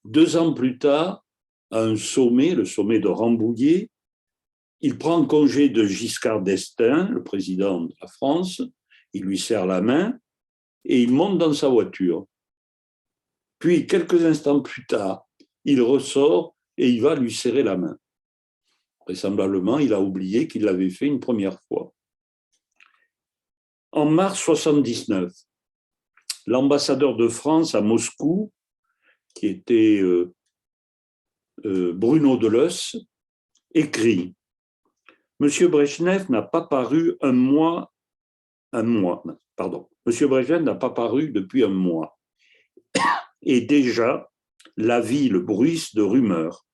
2 ans plus tard, à un sommet, le sommet de Rambouillet, il prend congé de Giscard d'Estaing, le président de la France, il lui serre la main et il monte dans sa voiture. Puis, quelques instants plus tard, il ressort et il va lui serrer la main. Vraisemblablement, il a oublié qu'il l'avait fait une première fois. En mars 79, l'ambassadeur de France à Moscou, qui était Bruno Deleuze, écrit « Monsieur Brejnev n'a pas paru Monsieur Brejnev n'a pas paru depuis un mois. Et déjà, la ville bruisse de rumeurs.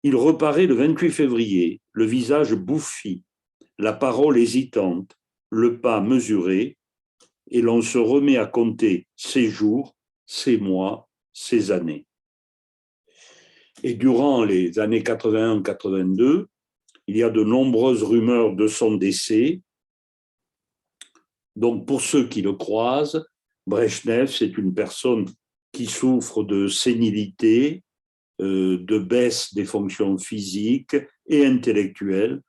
Il reparaît le 28 février, le visage bouffi, la parole hésitante, le pas mesuré, et l'on se remet à compter ses jours, ses mois, ses années. » Et durant les années 81-82, il y a de nombreuses rumeurs de son décès. Donc, pour ceux qui le croisent, Brejnev, c'est une personne qui souffre de sénilité, de baisse des fonctions physiques et intellectuelles,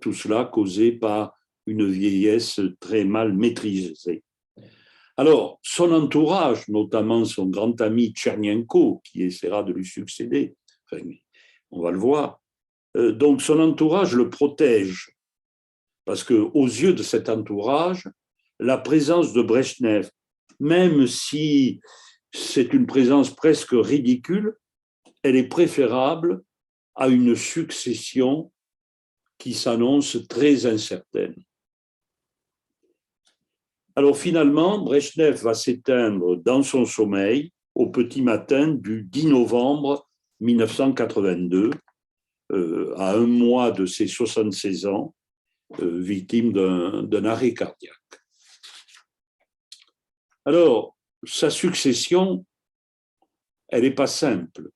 tout cela causé par une vieillesse très mal maîtrisée. Alors, son entourage, notamment son grand ami Tchernenko, qui essaiera de lui succéder, enfin, on va le voir, donc son entourage le protège. parce qu'aux yeux de cet entourage, la présence de Brejnev, même si c'est une présence presque ridicule, elle est préférable à une succession qui s'annonce très incertaine. Alors finalement, Brejnev va s'éteindre dans son sommeil au petit matin du 10 novembre 1982, à un mois de ses 76 ans, victime d'un arrêt cardiaque. Alors, sa succession, elle n'est pas simple.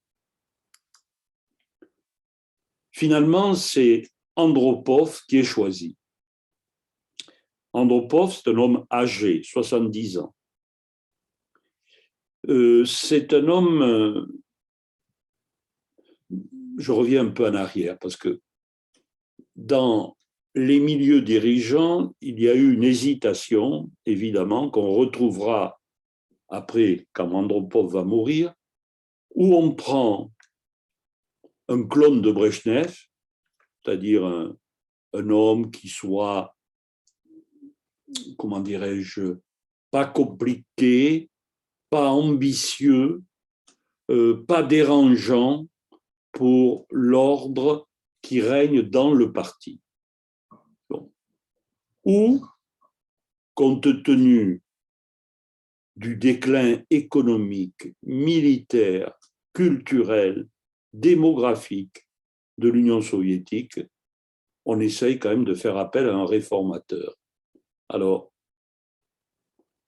Finalement, c'est Andropov qui est choisi. Andropov, c'est un homme âgé, 70 ans. C'est un homme, je reviens un peu en arrière, parce que dans les milieux dirigeants, il y a eu une hésitation, évidemment, qu'on retrouvera après, quand Andropov va mourir, où on prend un clone de Brejnev, c'est-à-dire un homme qui soit, comment dirais-je, pas compliqué, pas ambitieux, pas dérangeant pour l'ordre qui règne dans le parti. Bon. Ou, compte tenu du déclin économique, militaire, culturel, démographique de l'Union soviétique, on essaye quand même de faire appel à un réformateur. Alors,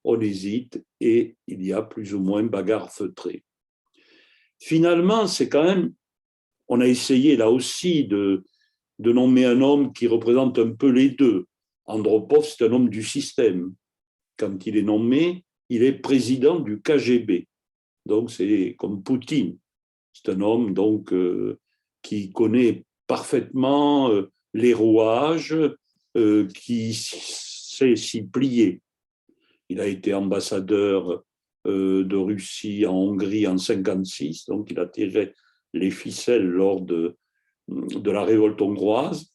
on hésite et il y a plus ou moins bagarre feutrée. Finalement, c'est quand même, on a essayé là aussi de nommer un homme qui représente un peu les deux. Andropov, c'est un homme du système. Quand il est nommé, il est président du KGB. Donc, c'est comme Poutine. C'est un homme donc, qui connaît parfaitement les rouages, qui sait s'y plier. Il a été ambassadeur de Russie en Hongrie en 1956, donc il a tiré les ficelles lors de la révolte hongroise.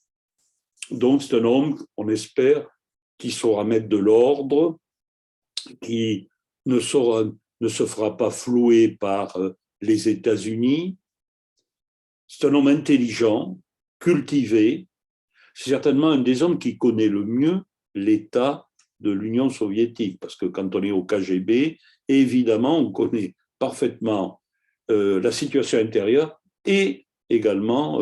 Donc c'est un homme, on espère, qui saura mettre de l'ordre, qui ne se fera pas flouer par les États-Unis. C'est un homme intelligent, cultivé. C'est certainement un des hommes qui connaît le mieux l'état de l'Union soviétique, parce que quand on est au KGB, évidemment, on connaît parfaitement la situation intérieure et également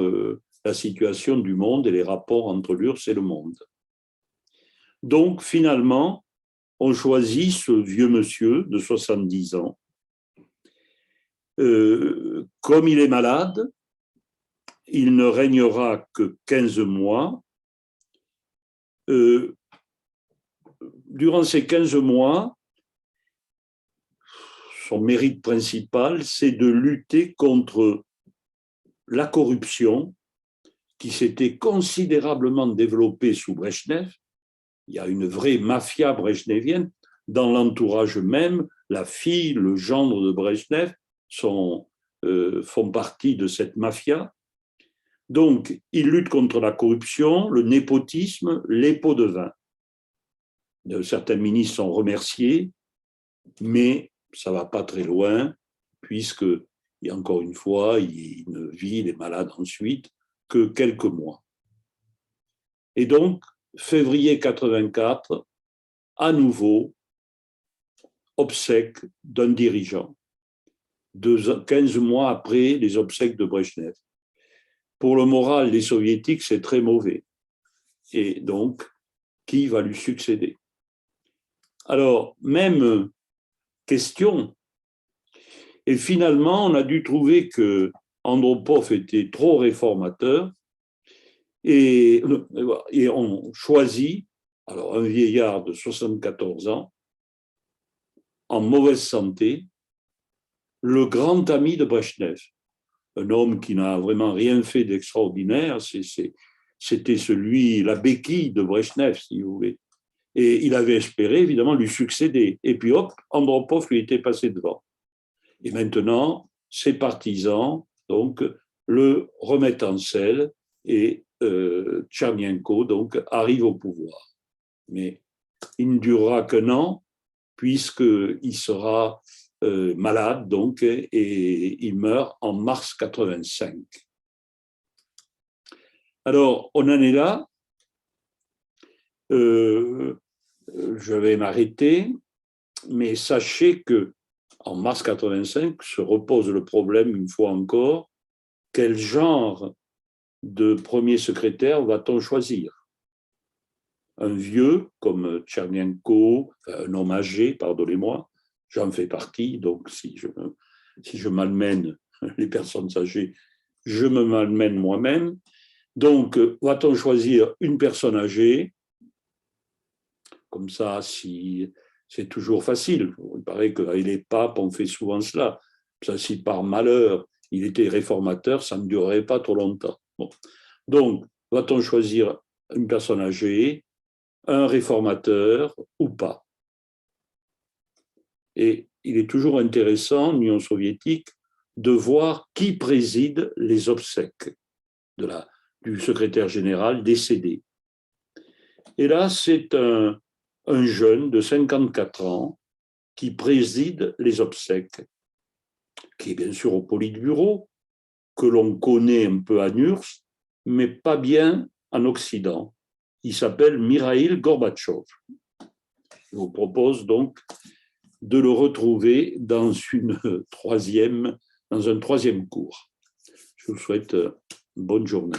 la situation du monde et les rapports entre l'URSS et le monde. Donc, finalement, on choisit ce vieux monsieur de 70 ans. Comme il est malade, il ne régnera que 15 mois. Durant ces 15 mois, son mérite principal, c'est de lutter contre la corruption qui s'était considérablement développée sous Brejnev. Il y a une vraie mafia brejnevienne. Dans l'entourage même, la fille, le gendre de Brejnev font partie de cette mafia. Donc, il lutte contre la corruption, le népotisme, les pots de vin. Certains ministres sont remerciés, mais ça ne va pas très loin, puisque, encore une fois, il ne vit, il est malade ensuite, que quelques mois. Et donc, février 84, à nouveau, obsèques d'un dirigeant, 15 mois après les obsèques de Brejnev. Pour le moral des soviétiques, c'est très mauvais. Et donc, qui va lui succéder? Alors, même question. Et finalement, on a dû trouver que Andropov était trop réformateur et on choisit alors un vieillard de 74 ans, en mauvaise santé, le grand ami de Brejnev, un homme qui n'a vraiment rien fait d'extraordinaire, c'était la béquille de Brejnev, si vous voulez. Et il avait espéré, évidemment, lui succéder. Et puis, hop, Andropov lui était passé devant. Et maintenant, ses partisans, donc, le remettent en selle et Tchernenko donc, arrive au pouvoir. Mais il ne durera qu'un an, puisqu'il sera malade, donc, et il meurt en mars 85. Alors, on en est là. Je vais m'arrêter, mais sachez que en mars 85 se repose le problème, une fois encore, quel genre de premier secrétaire va-t-on choisir? Un vieux comme Tchernenko, un homme âgé, pardonnez-moi, j'en fais partie, donc si je malmène les personnes âgées, je me malmène moi-même. Donc, va-t-on choisir une personne âgée? Comme ça, si c'est toujours facile. Il paraît qu'avec les papes, on fait souvent cela. Ça, si par malheur, il était réformateur, ça ne durerait pas trop longtemps. Bon. Donc, va-t-on choisir une personne âgée, un réformateur ou pas? Et il est toujours intéressant, en Union soviétique, de voir qui préside les obsèques du secrétaire général décédé. Et là, c'est un jeune de 54 ans qui préside les obsèques, qui est bien sûr au Politburo, que l'on connaît un peu à Nurs, mais pas bien en Occident. Il s'appelle Mikhaïl Gorbatchev. Je vous propose donc de le retrouver dans un troisième cours. Je vous souhaite une bonne journée.